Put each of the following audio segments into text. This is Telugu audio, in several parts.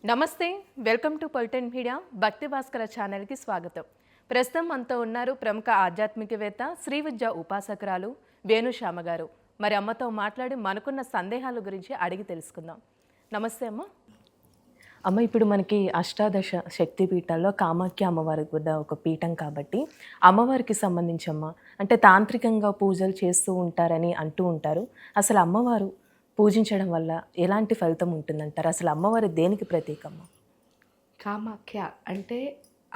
నమస్తే, వెల్కమ్ టు పొలిటెన్ మీడియా భక్తి భాస్కర ఛానల్కి స్వాగతం. ప్రస్తుతం మనతో ఉన్నారు ప్రముఖ ఆధ్యాత్మికవేత్త శ్రీ విద్య ఉపాసకురాలు వేణుశ్యామ గారు. మరి అమ్మతో మాట్లాడి మనకున్న సందేహాల గురించి అడిగి తెలుసుకుందాం. నమస్తే అమ్మ. అమ్మ, ఇప్పుడు మనకి అష్టాదశ శక్తి పీఠాల్లో కామాఖ్య అమ్మవారి కూడా ఒక పీఠం కాబట్టి అమ్మవారికి సంబంధించి అమ్మ అంటే తాంత్రికంగా పూజలు చేస్తూ ఉంటారని అంటూ ఉంటారు. అసలు అమ్మవారు పూజించడం వల్ల ఎలాంటి ఫలితం ఉంటుందంటారు? అసలు అమ్మవారి దేనికి ప్రతీకమ్మ? కామాఖ్య అంటే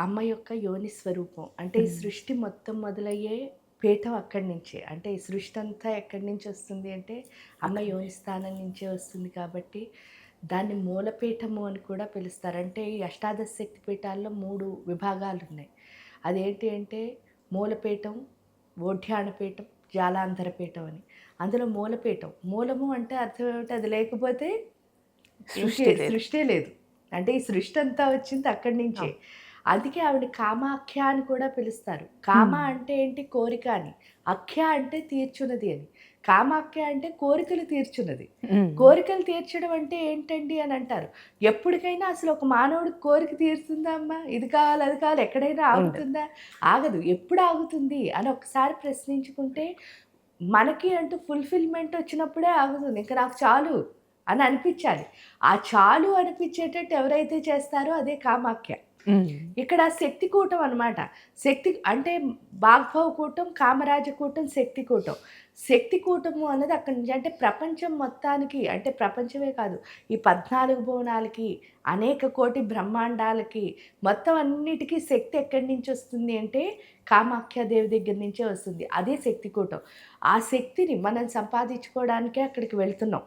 అమ్మ యొక్క యోని స్వరూపం. అంటే ఈ సృష్టి మొత్తం మొదలయ్యే పీఠం అక్కడి నుంచే. అంటే ఈ సృష్టి అంతా ఎక్కడి నుంచి వస్తుంది అంటే అమ్మ యోని స్థానం నుంచే వస్తుంది కాబట్టి దాన్ని మూలపీఠము అని కూడా పిలుస్తారు. అంటే ఈ అష్టాదశ శక్తి పీఠాల్లో 3 విభాగాలు ఉన్నాయి. అదేంటి అంటే మూలపీఠం, ఓఢ్యానపీఠం, జాలాంధర పీఠం అని. అందులో మూలపీఠం, మూలము అంటే అర్థం ఏమిటి? అది లేకపోతే సృష్టి లేదు. అంటే ఈ సృష్టి అంతా వచ్చింది అక్కడి నుంచే. అందుకే ఆవిడ కామాఖ్య అని కూడా పిలుస్తారు. కామ అంటే ఏంటి? కోరిక అని. అఖ్య అంటే తీర్చున్నది అని. కామాఖ్య అంటే కోరికలు తీర్చున్నది. కోరికలు తీర్చడం అంటే ఏంటండి అని అంటారు. ఎప్పటికైనా అసలు ఒక మానవుడికి కోరిక తీరుతుందా అమ్మా? ఇది కావాలి, అది కావాలి, ఎక్కడైనా ఆగుతుందా? ఆగదు. ఎప్పుడు ఆగుతుంది అని ఒకసారి ప్రశ్నించుకుంటే మనకి అంటూ ఫుల్ఫిల్మెంట్ వచ్చినప్పుడే ఆగుతుంది. ఇంకా నాకు చాలు అని అనిపించాలి. ఆ చాలు అనిపించేటట్టు ఎవరైతే చేస్తారో అదే కామాఖ్య. ఇక్కడ శక్తి కూటం అనమాట. శక్తి అంటే బాగ్భవ కూటం, కామరాజ కూటం, శక్తి కూటం. శక్తి కూటము అన్నది అక్కడి నుంచి అంటే ప్రపంచం మొత్తానికి, అంటే ప్రపంచమే కాదు, ఈ 14 భువనాలకి, అనేక కోటి బ్రహ్మాండాలకి, మొత్తం అన్నిటికీ శక్తి ఎక్కడి నుంచి వస్తుంది అంటే కామాఖ్యాదేవి దగ్గర నుంచే వస్తుంది. అదే శక్తి కూటం. ఆ శక్తిని మనం సంపాదించుకోవడానికే అక్కడికి వెళ్తున్నాం.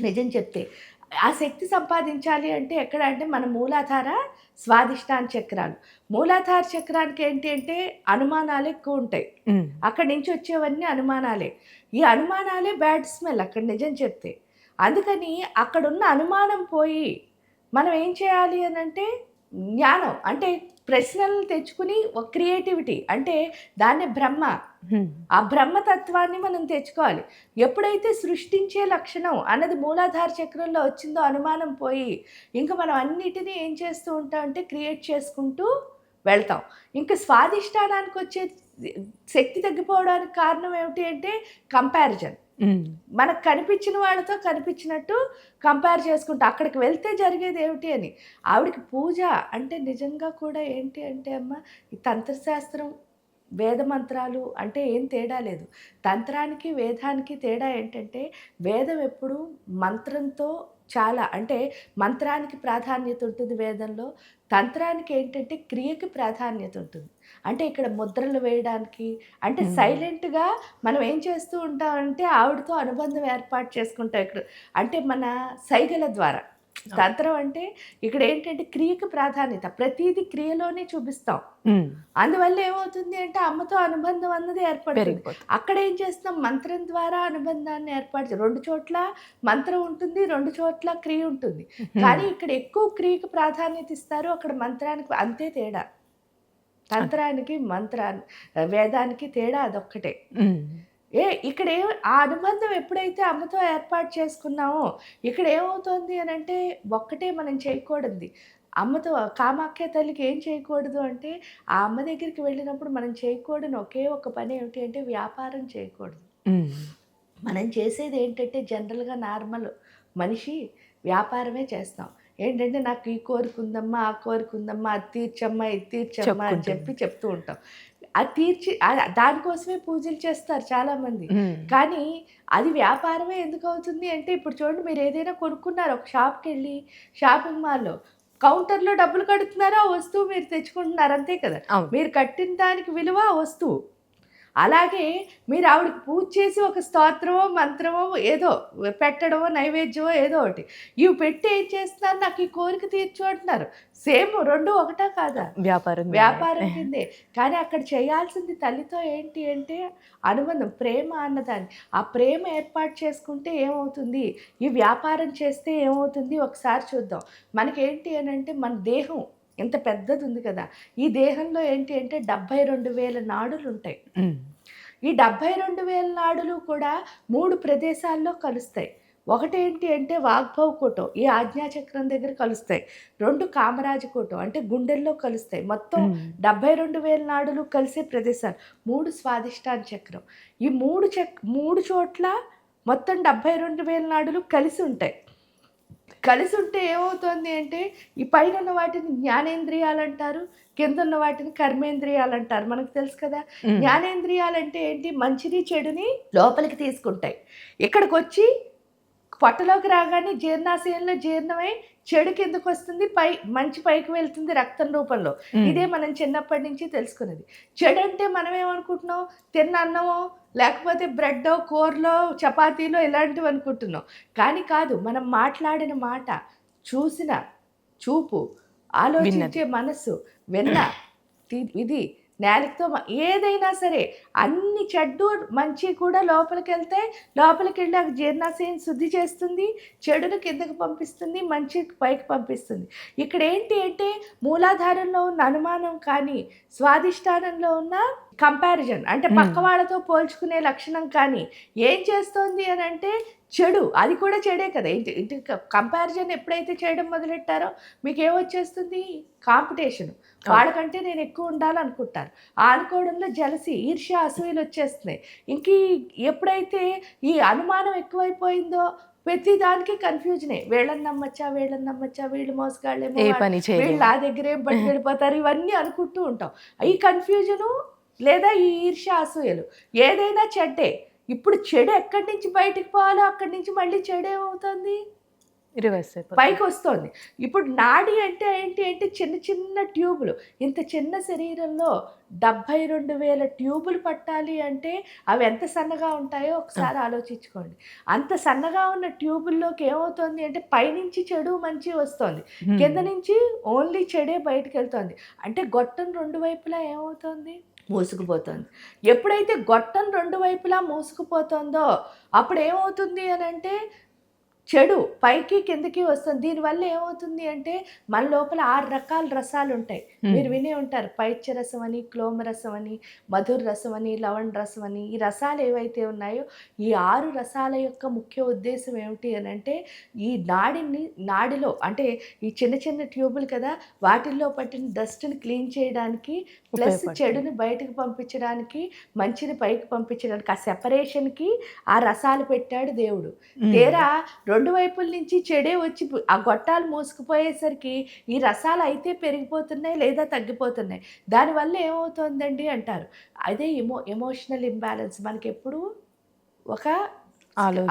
నిజం చెప్తే ఆ శక్తి సంపాదించాలి అంటే ఎక్కడ అంటే మన మూలాధార, స్వాదిష్టాన చక్రాలు. మూలాధార చక్రానికి ఏంటి అంటే అనుమానాలు ఎక్కువ ఉంటాయి. అక్కడి నుంచి వచ్చేవన్నీ అనుమానాలే. ఈ అనుమానాలే బ్యాడ్ స్మెల్ అక్కడ నిజం చెప్తే. అందుకని అక్కడున్న అనుమానం పోయి మనం ఏం చేయాలి అని అంటే జ్ఞానం, అంటే ప్రశ్నలు తెచ్చుకుని ఒక క్రియేటివిటీ, అంటే దాన్నే బ్రహ్మ. ఆ బ్రహ్మతత్వాన్ని మనం తెచ్చుకోవాలి. ఎప్పుడైతే సృష్టించే లక్షణం అన్నది మూలాధార చక్రంలో వచ్చిందో అనుమానం పోయి ఇంకా మనం అన్నిటినీ ఏం చేస్తూ ఉంటాం అంటే క్రియేట్ చేసుకుంటూ వెళ్తాం. ఇంకా స్వాదిష్టానానికి వచ్చే శక్తి తగ్గిపోవడానికి కారణం ఏమిటి అంటే కంపారిజన్. మనకు కనిపించిన వాళ్ళతో కనిపించినట్టు కంపేర్ చేసుకుంటూ అక్కడికి వెళ్తే జరిగేది ఏమిటి అని. ఆవిడకి పూజ అంటే నిజంగా కూడా ఏంటి అంటే అమ్మ, ఈ తంత్రశాస్త్రం, వేద మంత్రాలు అంటే ఏం తేడా లేదు. తంత్రానికి వేదానికి తేడా ఏంటంటే వేదం ఎప్పుడు మంత్రంతో చాలా, అంటే మంత్రానికి ప్రాధాన్యత ఉంటుంది వేదంలో. తంత్రానికి ఏంటంటే క్రియకి ప్రాధాన్యత ఉంటుంది. అంటే ఇక్కడ ముద్రలు వేయడానికి, అంటే సైలెంట్గా మనం ఏం చేస్తూ ఉంటామంటే ఆవిడతో అనుబంధం ఏర్పాటు చేసుకుంటాం ఇక్కడ, అంటే మన సైగల ద్వారా. తంత్రం అంటే ఇక్కడ ఏంటంటే క్రియకి ప్రాధాన్యత, ప్రతిదీ క్రియలోనే చూపిస్తాం. అందువల్ల ఏమవుతుంది అంటే అమ్మతో అనుబంధం అన్నది ఏర్పడుతుంది. అక్కడ ఏం చేస్తాం? మంత్రం ద్వారా అనుబంధాన్ని ఏర్పాటు. 2 చోట్ల మంత్రం ఉంటుంది, 2 చోట్ల క్రియ ఉంటుంది. కానీ ఇక్కడ ఎక్కువ క్రియకి ప్రాధాన్యత ఇస్తారు, అక్కడ మంత్రానికి అంతే తేడా. తంత్రానికి వేదానికి తేడా అదొక్కటే. ఇక్కడ ఆ అనుబంధం ఎప్పుడైతే అమ్మతో ఏర్పాటు చేసుకున్నామో ఇక్కడ ఏమవుతుంది అని అంటే ఒక్కటే మనం చేయకూడదు. అమ్మతో కామాఖ్య తల్లికి ఏం చేయకూడదు అంటే ఆ అమ్మ దగ్గరికి వెళ్ళినప్పుడు మనం చేయకూడని ఒకే ఒక పని ఏమిటి అంటే వ్యాపారం చేయకూడదు. మనం చేసేది ఏంటంటే జనరల్గా నార్మల్ మనిషి వ్యాపారమే చేస్తాం. ఏంటంటే నాకు ఈ కోరిక ఉందమ్మా, ఆ కోరిక ఉందమ్మా, అది తీర్చమ్మా, ఇది తీర్చమ్మా అని చెప్తూ ఉంటాం. అది తీర్చి దానికోసమే పూజలు చేస్తారు చాలామంది. కానీ అది వ్యాపారమే ఎందుకు అవుతుంది అంటే ఇప్పుడు చూడండి, మీరు ఏదైనా కొనుక్కున్నారు ఒక షాప్కి వెళ్ళి, షాపింగ్ మాల్లో కౌంటర్లో డబ్బులు కడుతున్నారో ఆ వస్తువు మీరు తెచ్చుకుంటున్నారు, అంతే కదా. మీరు కట్టిన దానికి విలువ ఆ వస్తువు. అలాగే మీరు ఆవిడకి పూజ చేసి ఒక స్తోత్రమో మంత్రమో ఏదో పెట్టడమో నైవేద్యమో ఏదో ఒకటి ఇవి పెట్టి ఏం చేస్తున్నారు? నాకు ఈ కోరిక తీర్చు అంటున్నారు. సేమ్ 2 ఒకటా కాదా? వ్యాపారం కిందే. కానీ అక్కడ చేయాల్సింది తల్లితో ఏంటి అంటే అనుబంధం, ప్రేమ అన్నదాన్ని. ఆ ప్రేమ ఏర్పాటు చేసుకుంటే ఏమవుతుంది, ఈ వ్యాపారం చేస్తే ఏమవుతుంది ఒకసారి చూద్దాం. మనకేంటి అని అంటే మన దేహం ఎంత పెద్దది ఉంది కదా, ఈ దేహంలో ఏంటి అంటే 72,000 నాడులు ఉంటాయి. ఈ 72,000 నాడులు కూడా 3 ప్రదేశాల్లో కలుస్తాయి. ఒకటేంటి అంటే వాగ్భవకూటం ఈ ఆజ్ఞాచక్రం దగ్గర కలుస్తాయి. 2 కామరాజకూటం అంటే గుండెల్లో కలుస్తాయి. మొత్తం 72,000 నాడులు కలిసే ప్రదేశాలు. 3 స్వాదిష్టాన చక్రం. ఈ 3 చోట్ల మొత్తం 72,000 నాడులు కలిసి ఉంటాయి. కలిసి ఉంటే ఏమవుతుంది అంటే ఈ పైన ఉన్న వాటిని జ్ఞానేంద్రియాలంటారు, కింద ఉన్న వాటిని కర్మేంద్రియాలంటారు. మనకు తెలుసు కదా. జ్ఞానేంద్రియాలంటే ఏంటి? మంచిని చెడుని లోపలికి తీసుకుంటాయి. ఇక్కడికొచ్చి పొట్టలోకి రాగానే జీర్ణాశయంలో జీర్ణమై చెడు కిందకు వస్తుంది, మంచి పైకి వెళ్తుంది రక్తం రూపంలో. ఇదే మనం చిన్నప్పటి నుంచి తెలుసుకున్నది. చెడు అంటే మనం ఏమనుకుంటున్నాం? తిన్న అన్నమో లేకపోతే బ్రెడ్డో కూరలో చపాతీలో ఇలాంటివి అనుకుంటున్నాం. కానీ కాదు, మనం మాట్లాడిన మాట, చూసిన చూపు, ఆలోచించే మనస్సు, విన్న ఇది నేలతో ఏదైనా సరే అన్ని చెడ్డు మంచి కూడా లోపలికి వెళ్తే లోపలికి వెళ్ళి ఆ జీర్ణాశయం శుద్ధి చేస్తుంది, చెడును కిందకి పంపిస్తుంది, మంచి పైకి పంపిస్తుంది. ఇక్కడ ఏంటి అంటే మూలాధారంలో ఉన్న అనుమానం కానీ స్వాదిష్టానంలో ఉన్న కంపారిజన్ అంటే పక్క వాళ్ళతో పోల్చుకునే లక్షణం కానీ ఏం చేస్తోంది అని అంటే చెడు. అది కూడా చెడే కదా. ఇంటి కంపారిజన్ ఎప్పుడైతే చేయడం మొదలెట్టారో మీకు ఏమొచ్చేస్తుంది? కాంపిటీషన్. వాళ్ళకంటే నేను ఎక్కువ ఉండాలనుకుంటారు. అనుకోవడంలో జలసి, ఈర్ష్య, అసూయలు వచ్చేస్తున్నాయి. ఎప్పుడైతే ఈ అనుమానం ఎక్కువైపోయిందో ప్రతి దానికి కన్ఫ్యూజనే. వీళ్ళని నమ్మచ్చా, వీళ్ళు మోసగాళ్ళేమో, వీళ్ళు ఆ దగ్గర ఏం బట్టి వెళ్ళిపోతారు, ఇవన్నీ అనుకుంటూ ఉంటాం. ఈ కన్ఫ్యూజను లేదా ఈ ఈర్ష్య, అసూయలు ఏదైనా చెడ్డే. ఇప్పుడు చెడు ఎక్కడి నుంచి బయటికి పోవాలో అక్కడి నుంచి మళ్ళీ చెడు ఏమవుతుంది? రివర్స్ పైకి వస్తుంది. ఇప్పుడు నాడి అంటే ఏంటి అంటే చిన్న చిన్న ట్యూబులు. ఇంత చిన్న శరీరంలో 72,000 ట్యూబులు పట్టాలి అంటే అవి ఎంత సన్నగా ఉంటాయో ఒకసారి ఆలోచించుకోండి. అంత సన్నగా ఉన్న ట్యూబుల్లోకి ఏమవుతుంది అంటే పైనుంచి చెడు మంచి వస్తుంది, కింద నుంచి ఓన్లీ చెడే బయటకు వెళ్తుంది. అంటే గొట్టం 2 వైపులా ఏమవుతుంది? మూసుకుపోతుంది. ఎప్పుడైతే గొట్టం 2 వైపులా మూసుకుపోతుందో అప్పుడు ఏమవుతుంది అని అంటే చెడు పైకి కిందకి వస్తుంది. దీనివల్ల ఏమవుతుంది అంటే మన లోపల 6 రకాల రసాలు ఉంటాయి. మీరు వినే ఉంటారు. పైత్య రసం అని, క్లోమ రసం అని, మధుర రసం అని, లవణ రసం అని. ఈ రసాలు ఏవైతే ఉన్నాయో ఈ 6 రసాల యొక్క ముఖ్య ఉద్దేశం ఏమిటి అని అంటే ఈ నాడిలో అంటే ఈ చిన్న చిన్న ట్యూబులు కదా, వాటిల్లో పట్టిన డస్ట్ని క్లీన్ చేయడానికి, ప్లస్ చెడుని బయటకు పంపించడానికి, మంచిని పైకి పంపించడానికి, ఆ సెపరేషన్కి ఆ రసాలు పెట్టాడు దేవుడు. తీరా 2 వైపుల నుంచి చెడే వచ్చి ఆ గొట్టాలు మూసుకుపోయేసరికి ఈ రసాలు అయితే పెరిగిపోతున్నాయి లేదా తగ్గిపోతున్నాయి. దానివల్ల ఏమవుతుందండి అంటారు, అదే ఎమోషనల్ ఇంబ్యాలెన్స్. మనకి ఎప్పుడు ఒక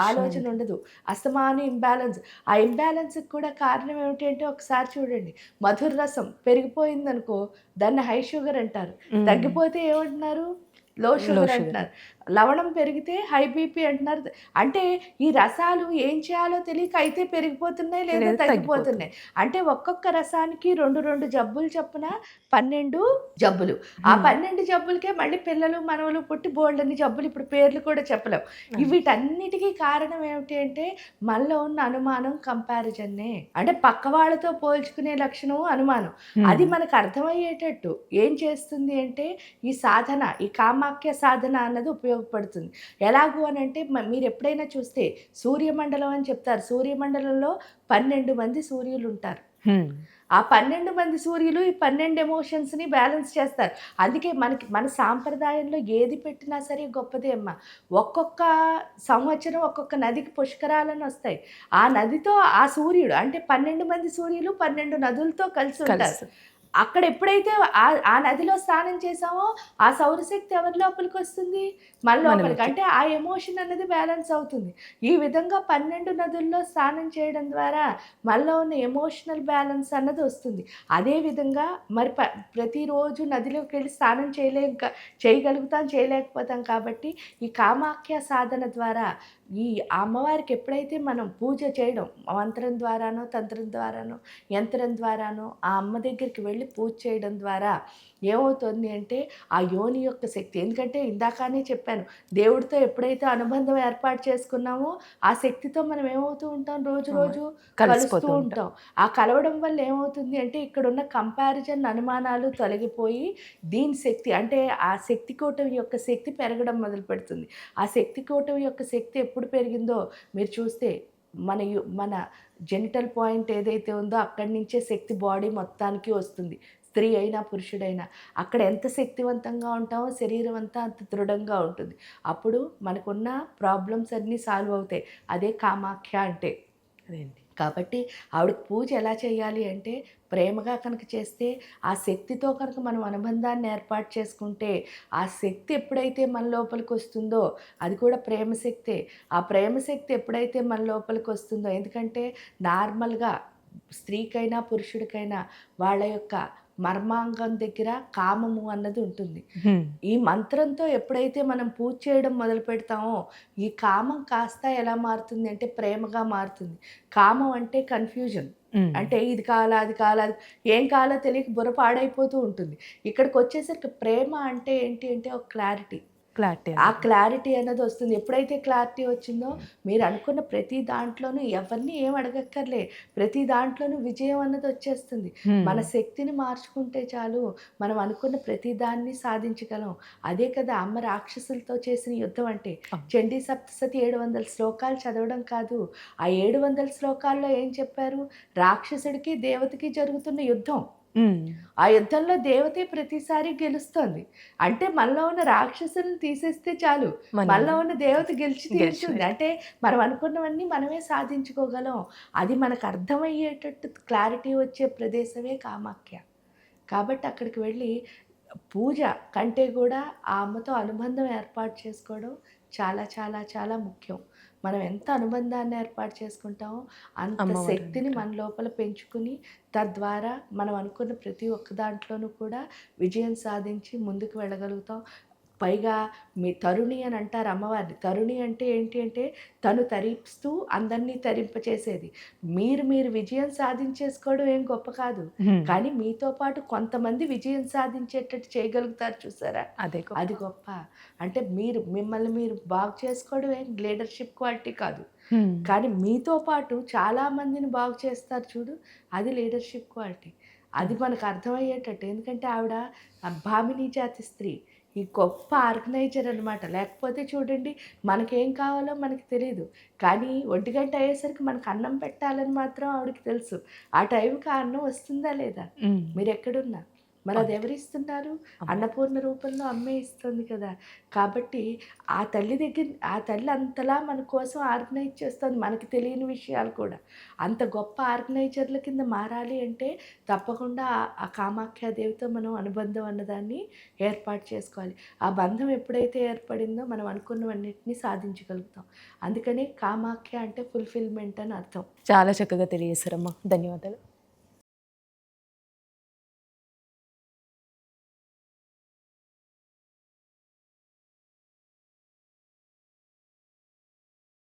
ఆలోచన ఉండదు, అస్తమాను ఇంబ్యాలెన్స్. ఆ ఇంబ్యాలెన్స్కి కూడా కారణం ఏమిటి అంటే ఒకసారి చూడండి, మధుర రసం పెరిగిపోయిందనుకో దాన్ని హై షుగర్ అంటారు, తగ్గిపోతే ఏమంటున్నారు? లో షుగర్ అంటున్నారు. లవణం పెరిగితే హై బీపీ అంటున్నారు. అంటే ఈ రసాలు ఏం చేయాలో తెలియక అయితే పెరిగిపోతున్నాయి లేదా తగ్గిపోతున్నాయి. అంటే ఒక్కొక్క రసానికి 2 జబ్బులు చొప్పున 12 జబ్బులు. ఆ 12 జబ్బులకే మళ్ళీ పిల్లలు మనవలు పుట్టి బోల్డన్ని జబ్బులు. ఇప్పుడు పేర్లు కూడా చెప్పలేం. వీటన్నిటికీ కారణం ఏమిటి అంటే మనలో ఉన్న అనుమానం, కంపారిజన్నే. అంటే పక్క వాళ్ళతో పోల్చుకునే లక్షణం అనుమానం. అది మనకు అర్థమయ్యేటట్టు ఏం చేస్తుంది అంటే ఈ సాధన, ఈ కామాఖ్య సాధన అన్నది ఉపయోగపడుతుంది. ఎలాగూ అని అంటే మీరు ఎప్పుడైనా చూస్తే సూర్యమండలం అని చెప్తారు. సూర్యమండలంలో 12 మంది సూర్యులు ఉంటారు. ఆ 12 మంది సూర్యులు ఈ 12 ఎమోషన్స్ని బ్యాలెన్స్ చేస్తారు. అందుకే మన సాంప్రదాయంలో ఏది పెట్టినా సరే గొప్పదే అమ్మ. ఒక్కొక్క సంవత్సరం ఒక్కొక్క నదికి పుష్కరాలను వస్తాయి. ఆ నదితో ఆ సూర్యుడు అంటే 12 మంది సూర్యులు 12 నదులతో కలిసి ఉంటారు. అక్కడ ఎప్పుడైతే ఆ నదిలో స్నానం చేసామో ఆ సౌరశక్తి ఎవరి లోపలికి వస్తుంది? మన లోపలికి. అంటే ఆ ఎమోషన్ అన్నది బ్యాలెన్స్ అవుతుంది. ఈ విధంగా 12 నదుల్లో స్నానం చేయడం ద్వారా మనలో ఉన్న ఎమోషనల్ బ్యాలెన్స్ అన్నది వస్తుంది. అదేవిధంగా మరి ప్రతిరోజు నదిలోకి వెళ్ళి స్నానం చేయలేకపోతాం కాబట్టి ఈ కామాఖ్య సాధన ద్వారా ఈ అమ్మవారికి ఎప్పుడైతే మనం పూజ చేయడం మంత్రం ద్వారానో, తంత్రం ద్వారానో, యంత్రం ద్వారానో ఆ అమ్మ దగ్గరికి వెళ్ళి పూజ చేయడం ద్వారా ఏమవుతుంది అంటే ఆ యోని యొక్క శక్తి. ఎందుకంటే ఇందాకనే చెప్పాను, దేవుడితో ఎప్పుడైతే అనుబంధం ఏర్పాటు చేసుకున్నామో ఆ శక్తితో మనం ఏమవుతూ ఉంటాం? రోజు కలుస్తూ ఉంటాం. ఆ కలవడం వల్ల ఏమవుతుంది అంటే ఇక్కడున్న కంపారిజన్, అనుమానాలు తొలగిపోయి దీని శక్తి అంటే ఆ శక్తి కూటం యొక్క శక్తి పెరగడం మొదలు పెడుతుంది. ఆ శక్తి కూటం యొక్క శక్తి ఎప్పుడు పెరిగిందో మీరు చూస్తే మన జెనిటల్ పాయింట్ ఏదైతే ఉందో అక్కడి నుంచే శక్తి బాడీ మొత్తానికి వస్తుంది. స్త్రీ అయినా పురుషుడైనా అక్కడ ఎంత శక్తివంతంగా ఉంటామో శరీరం అంతా అంత దృఢంగా ఉంటుంది. అప్పుడు మనకున్న ప్రాబ్లమ్స్ అన్నీ సాల్వ్ అవుతాయి. అదే కామాఖ్య అంటే. అదేంటి కాబట్టి ఆవిడకి పూజ ఎలా చేయాలి అంటే ప్రేమగా కనుక చేస్తే, ఆ శక్తితో కనుక మనం అనుబంధాన్ని ఏర్పాటు చేసుకుంటే, ఆ శక్తి ఎప్పుడైతే మన లోపలికి వస్తుందో అది కూడా ప్రేమ శక్తే. ఆ ప్రేమ శక్తి ఎప్పుడైతే మన లోపలికి వస్తుందో, ఎందుకంటే నార్మల్గా స్త్రీకైనా పురుషుడికైనా వాళ్ళ యొక్క మర్మాంగం దగ్గర కామము అన్నది ఉంటుంది. ఈ మంత్రంతో ఎప్పుడైతే మనం పూజ చేయడం మొదలు పెడతామో, ఈ కామం కాస్త ఎలా మారుతుంది అంటే ప్రేమగా మారుతుంది. కామం అంటే కన్‌ఫ్యూజన్. అంటే ఇది కావాలా? అది కావాలా? ఏం కావాలో తెలియక బుర్ర పాడైపోతూ ఉంటుంది. ఇక్కడికొచ్చేసరికి ప్రేమ అంటే ఏంటి అంటే ఒక క్లారిటీ. క్లారిటీ ఆ క్లారిటీ అన్నది వస్తుంది. ఎప్పుడైతే క్లారిటీ వచ్చిందో మీరు అనుకున్న ప్రతి దాంట్లోనూ ఎవరిని ఏం అడగక్కర్లే. ప్రతి దాంట్లోనూ విజయం అన్నది వచ్చేస్తుంది. మన శక్తిని మార్చుకుంటే చాలు మనం అనుకున్న ప్రతి దాన్ని సాధించగలం. అదే కదా అమ్మ రాక్షసులతో చేసిన యుద్ధం అంటే. చండీ సప్తశతి 700 శ్లోకాలు చదవడం కాదు. ఆ 700 శ్లోకాల్లో ఏం చెప్పారు? రాక్షసుడికి, దేవతకి జరుగుతున్న యుద్ధం. ఆ యుద్ధంలో దేవతే ప్రతిసారి గెలుస్తోంది. అంటే మనలో ఉన్న రాక్షసులను తీసేస్తే చాలు. మనలో ఉన్న దేవత గెలిచి తీరుతుంది. అంటే మనం అనుకున్నవన్నీ మనమే సాధించుకోగలం. అది మనకు అర్థమయ్యేటట్టు క్లారిటీ వచ్చే ప్రదేశమే కామాఖ్య. కాబట్టి అక్కడికి వెళ్ళి పూజ కంటే కూడా ఆ అమ్మతో అనుబంధం ఏర్పాటు చేసుకోవడం చాలా చాలా చాలా ముఖ్యం. మనం ఎంత అనుబంధాన్ని ఏర్పాటు చేసుకుంటామో అంత శక్తిని మన లోపల పెంచుకుని తద్వారా మనం అనుకున్న ప్రతి ఒక్క దాంట్లోనూ కూడా విజయం సాధించి ముందుకు వెళ్ళగలుగుతాం. పైగా మీ తరుణి అని అంటారు అమ్మవారిని. తరుణి అంటే ఏంటి అంటే తను తరిస్తూ అందరినీ తరింపచేసేది. మీరు విజయం సాధించేసుకోవడం ఏం గొప్ప కాదు. కానీ మీతో పాటు కొంతమంది విజయం సాధించేటట్టు చేయగలుగుతారు చూసారా? అది గొప్ప. అంటే మిమ్మల్ని మీరు బాగు చేసుకోవడం ఏం లీడర్‌షిప్ క్వాలిటీ కాదు. కానీ మీతో పాటు చాలామందిని బాగు చేస్తారు చూడు, అది లీడర్‌షిప్ క్వాలిటీ. అది మనకు అర్థమయ్యేటట్టు. ఎందుకంటే ఆవిడ భామిని జాతి స్త్రీ. ఈ గొప్ప ఆర్గనైజర్ అనమాట. లేకపోతే చూడండి మనకేం కావాలో మనకి తెలీదు. కానీ 1 అయ్యేసరికి మనకు అన్నం పెట్టాలని మాత్రం ఆవిడకి తెలుసు. ఆ టైంకి ఆ అన్నం వస్తుందా లేదా? మీరెక్కడున్నా. మరి అది ఎవరిస్తున్నారు? అన్నపూర్ణ రూపంలో అమ్మే ఇస్తుంది కదా! కాబట్టి ఆ తల్లి అంతలా మన కోసం ఆర్గనైజ్ చేస్తుంది. మనకి తెలియని విషయాలు కూడా. అంత గొప్ప ఆర్గనైజర్ల కింద మారాలి అంటే తప్పకుండా ఆ కామాఖ్యాదేవితో మనం అనుబంధం అన్నదాన్ని ఏర్పాటు చేసుకోవాలి. ఆ బంధం ఎప్పుడైతే ఏర్పడిందో మనం అనుకున్నవన్నిటిని సాధించగలుగుతాం. అందుకనే కామాఖ్య అంటే ఫుల్‌ఫిల్‌మెంట్ అని అర్థం. చాలా చక్కగా తెలియజేశారమ్మా. ధన్యవాదాలు.